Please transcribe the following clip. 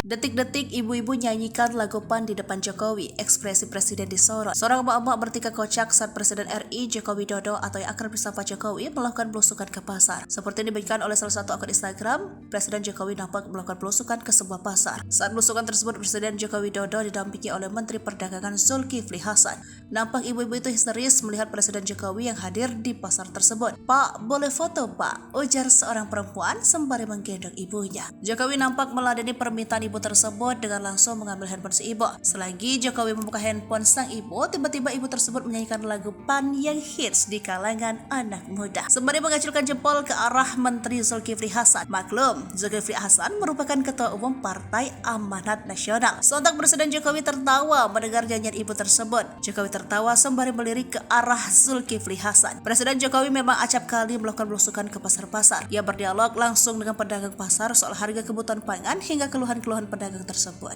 Detik-detik ibu-ibu nyanyikan lagu PAN di depan Jokowi, ekspresi Presiden disorot. Seorang emak-emak bertingkah kocak saat Presiden RI Joko Widodo atau yang akrab disapa Jokowi melakukan belusukan ke pasar. Seperti yang dibagikan oleh salah satu akun Instagram, Presiden Jokowi nampak melakukan belusukan ke sebuah pasar. Saat belusukan tersebut, Presiden Joko Widodo didampingi oleh Menteri Perdagangan Zulkifli Hasan. Nampak ibu-ibu itu histeris melihat Presiden Jokowi yang hadir di pasar tersebut. "Pak, boleh foto, Pak?" ujar seorang perempuan sembari menggendong ibunya. Jokowi nampak meladeni permintaan ibu tersebut dengan langsung mengambil handphone si ibu. Selagi Jokowi membuka handphone sang ibu, tiba-tiba ibu tersebut menyanyikan lagu PAN yang hits di kalangan anak muda. Sembari mengacungkan jempol ke arah Menteri Zulkifli Hasan. Maklum, Zulkifli Hasan merupakan Ketua Umum Partai Amanat Nasional. Sontak Presiden Jokowi tertawa mendengar nyanyian ibu tersebut. Jokowi tertawa sembari melirik ke arah Zulkifli Hasan. Presiden Jokowi memang acap kali melakukan belusukan ke pasar-pasar. Ia berdialog langsung dengan pedagang pasar soal harga kebutuhan pangan hingga keluhan-keluhan pedagang tersebut.